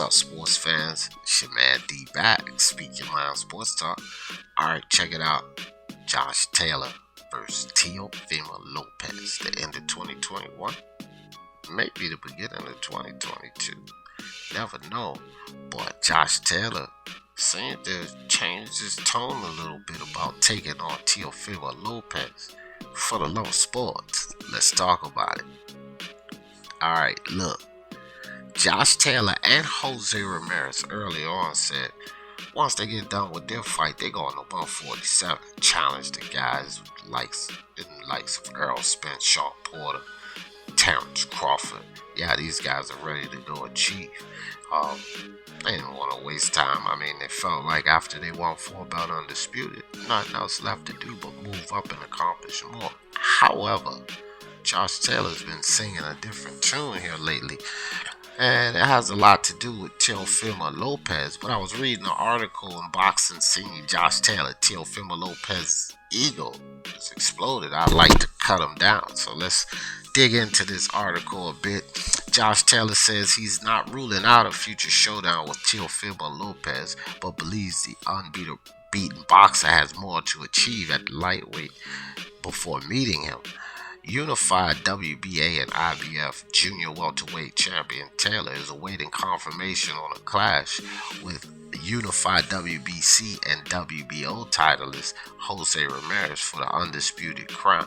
up, sports fans? It's your man D back, speaking mind sports talk. Alright, check it out. Josh Taylor versus Teofimo Lopez, the end of 2021. Maybe the beginning of 2022. Never know. But Josh Taylor seemed to change his tone a little bit about taking on Teofimo Lopez for the love of sports. Let's talk about it. Alright, look. Josh Taylor and Jose Ramiez early on said once they get done with their fight, they're going to 147. Challenge the guys likes of Earl Spence, Sean Porter, Terrence Crawford. Yeah, these guys are ready to go achieve. They didn't want to waste time. I mean, they felt like after they won 4-belt undisputed, nothing else left to do but move up and accomplish more. However, Josh Taylor's been singing a different tune here lately. And it has a lot to do with Teofimo Lopez. But I was reading an article in Boxing Scene, Josh Taylor, Teofimo Lopez's ego has exploded. I'd like to cut him down. So let's dig into this article a bit. Josh Taylor says he's not ruling out a future showdown with Teofimo Lopez, but believes the unbeaten boxer has more to achieve at the lightweight before meeting him. Unified WBA and IBF junior welterweight champion Taylor is awaiting confirmation on a clash with unified WBC and WBO titleist Jose Ramiez for the undisputed crown.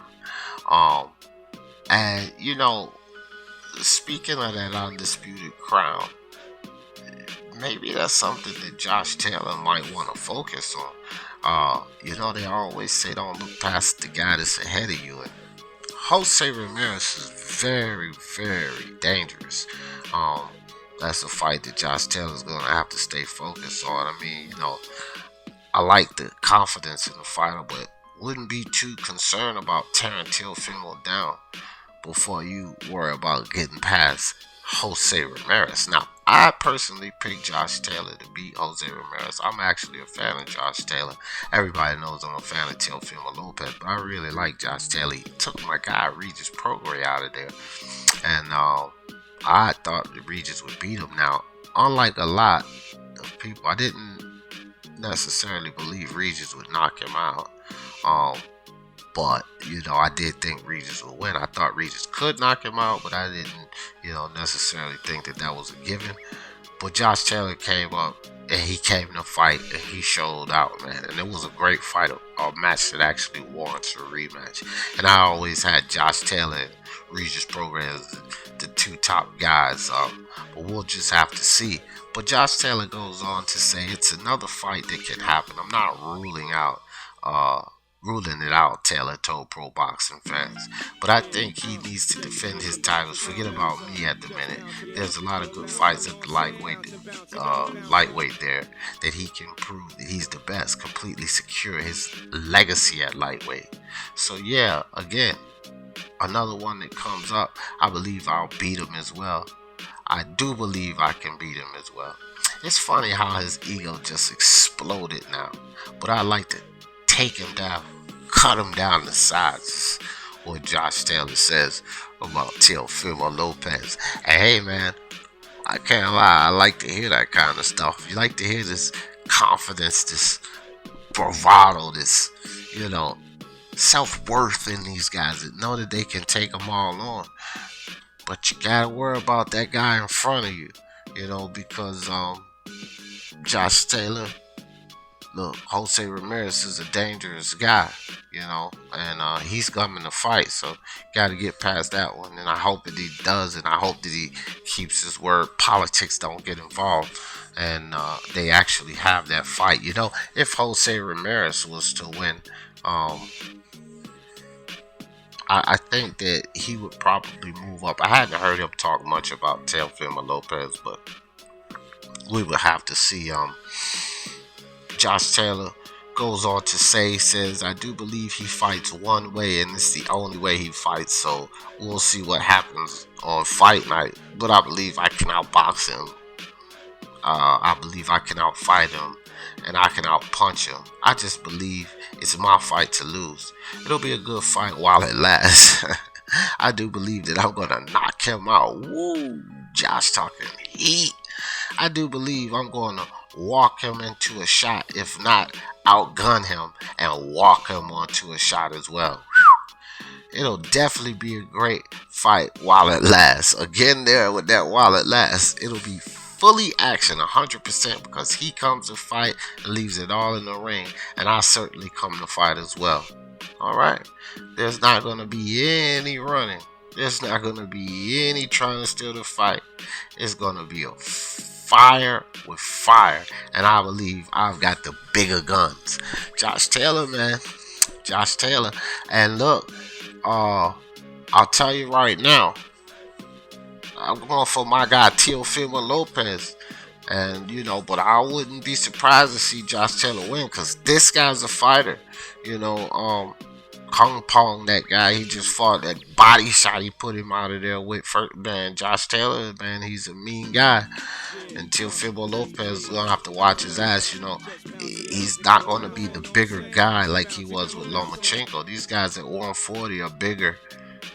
And you know, speaking of that undisputed crown, maybe that's something that Josh Taylor might want to focus on. You know, they always say don't look past the guy that's ahead of you. And Jose Ramiez is very, very dangerous. That's a fight that Josh Taylor's going to have to stay focused on. I mean, you know, I like the confidence in the fighter, but wouldn't be too concerned about tearing Teofimo down before you worry about getting past Jose Ramiez. Now, I personally picked Josh Taylor to beat Jose Ramiez. I'm actually a fan of Josh Taylor. Everybody knows I'm a fan of Teofimo Lopez, but I really like Josh Taylor. He took my guy Regis Prograis out of there, and I thought that Regis would beat him. Now, unlike a lot of people, I didn't necessarily believe Regis would knock him out. But, you know, I did think Regis would win. I thought Regis could knock him out, but I didn't, you know, necessarily think that that was a given. But Josh Taylor came up, and he came to fight, and he showed out, man. And it was a great fight, a match that actually warrants a rematch. And I always had Josh Taylor and Regis Prograis as the two top guys. But we'll just have to see. But Josh Taylor goes on to say it's another fight that can happen. I'm not ruling it out, Taylor told pro boxing fans. But I think he needs to defend his titles. Forget about me at the minute. There's a lot of good fights at the lightweight there that he can prove that he's the best, completely secure his legacy at lightweight. So yeah, again, another one that comes up. I believe I'll beat him as well. I do believe I can beat him as well. It's funny how his ego just exploded now. But I like to take him down, cut him down to size. What Josh Taylor says about Teofimo Lopez. And hey man, I can't lie, I like to hear that kind of stuff. You like to hear this confidence, this bravado, this, you know, self-worth in these guys that know that they can take them all on. But you gotta worry about that guy in front of you, you know, because Josh Taylor, look, Jose Ramiez is a dangerous guy, you know, and he's coming to fight, so got to get past that one. And I hope that he does, and I hope that he keeps his word. Politics don't get involved, and they actually have that fight. You know, if Jose Ramiez was to win, I think that he would probably move up. I hadn't heard him talk much about Teofimo Lopez, but we would have to see. Josh Taylor goes on to says, I do believe he fights one way, and it's the only way he fights, so we'll see what happens on fight night. But I believe I can outbox him. I believe I can outfight him, and I can outpunch him. I just believe it's my fight to lose. It'll be a good fight while it lasts. I do believe that I'm going to knock him out. Woo! Josh talking heat. I do believe I'm going to walk him into a shot, if not outgun him and walk him onto a shot as well. It'll definitely be a great fight while it lasts. Again, there with that while it lasts, it'll be fully action 100% because he comes to fight and leaves it all in the ring, and I certainly come to fight as well. All right, there's not going to be any running. There's not going to be any trying to steal the fight. It's going to be a fire with fire, and I believe I've got the bigger guns. Josh Taylor, man. Josh Taylor. And look, I'll tell you right now, I'm going for my guy Teofimo Lopez. And, but I wouldn't be surprised to see Josh Taylor win because this guy's a fighter. Kung Pong, that guy, he just fought. That body shot he put him out of there with. Man, Josh Taylor, man, he's a mean guy. And Teofimo Lopez is going to have to watch his ass. He's not going to be the bigger guy like he was with Lomachenko. These guys at 140 are bigger,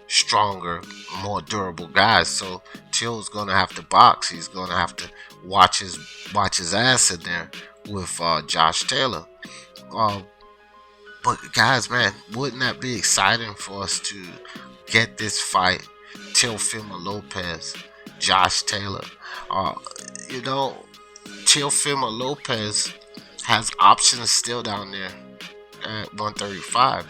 stronger, more durable guys. So Teo's going to have to box. He's going to have to watch his ass in there with Josh Taylor. But guys, man, wouldn't that be exciting for us to get this fight? Teofimo Lopez, Josh Taylor. Teofimo Lopez has options still down there at 135,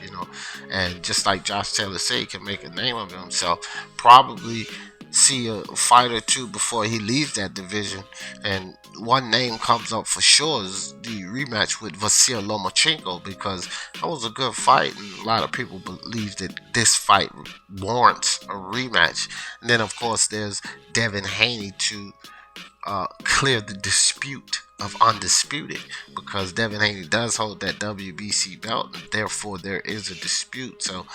and just like Josh Taylor said, he can make a name of himself. Probably see a fight or two before he leaves that division, and one name comes up for sure is the rematch with Vasyl Lomachenko, because that was a good fight and a lot of people believe that this fight warrants a rematch. And then of course there's Devin Haney to clear the dispute of undisputed, because Devin Haney does hold that WBC belt and therefore there is a dispute. So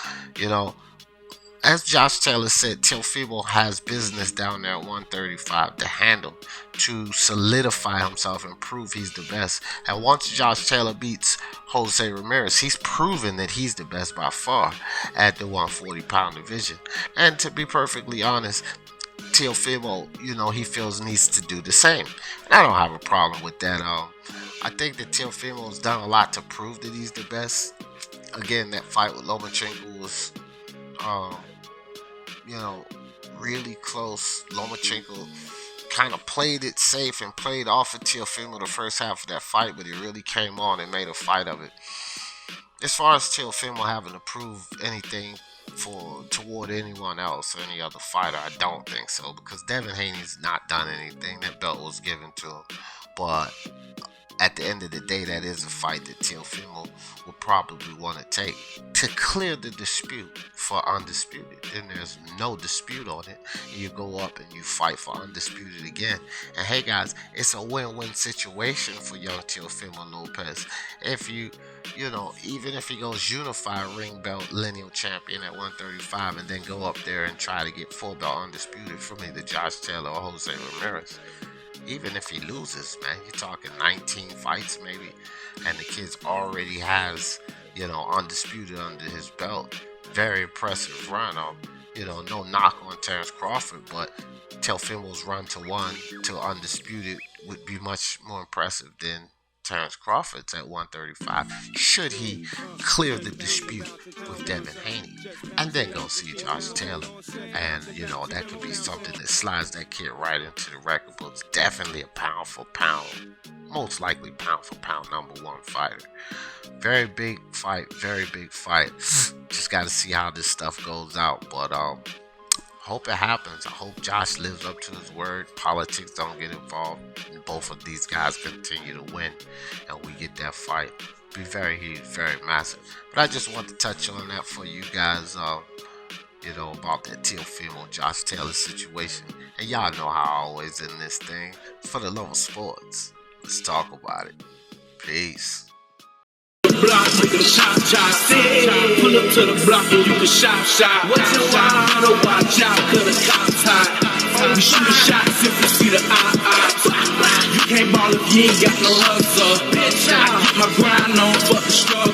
as Josh Taylor said, Teofimo has business down there at 135 to handle, to solidify himself and prove he's the best. And once Josh Taylor beats Jose Ramiez, he's proven that he's the best by far at the 140-pound division. And to be perfectly honest, Teofimo, he feels needs to do the same. And I don't have a problem with that. I think that Teofimo's done a lot to prove that he's the best. Again, that fight with Lomachenko was really close. Lomachenko kind of played it safe and played off of Teofimo the first half of that fight, but he really came on and made a fight of it. As far as Teofimo having to prove anything toward anyone else or any other fighter, I don't think so, because Devin Haney's not done anything. That belt was given to him, but at the end of the day, that is a fight that Teofimo will probably want to take to clear the dispute for undisputed. And there's no dispute on it. You go up and you fight for undisputed again. And hey guys, it's a win-win situation for young Teofimo Lopez. If even if he goes unified ring belt lineal champion at 135 and then go up there and try to get full belt undisputed from either Josh Taylor or Jose Ramirez. Even if he loses, man, you're talking 19 fights maybe, and the kid already has, undisputed under his belt. Very impressive run. No knock on Terrence Crawford, but Teofimo's run to undisputed would be much more impressive than Terrence Crawford's at 135, should he clear the dispute with Devin Haney and then go see Josh Taylor. And that could be something that slides that kid right into the record books. Definitely a pound for pound, most likely pound for pound #1 fighter. Very big fight, very big fight. Just got to see how this stuff goes out, but hope it happens. I hope Josh lives up to his word. Politics don't get involved, and both of these guys continue to win, and we get that fight. Be very huge, very massive. But I just want to touch on that for you guys. About that Teofimo Josh Taylor situation. And y'all know how I always in this thing. For the love of sports, let's talk about it. Peace. Block, we can shop, pull up to the block and you can shop. What you want? Watch out, cause the cops hot. We shoot shots if you see the eye. You can't ball if you ain't got no hustle. Bitch, I get my grind on, fuck the struggle.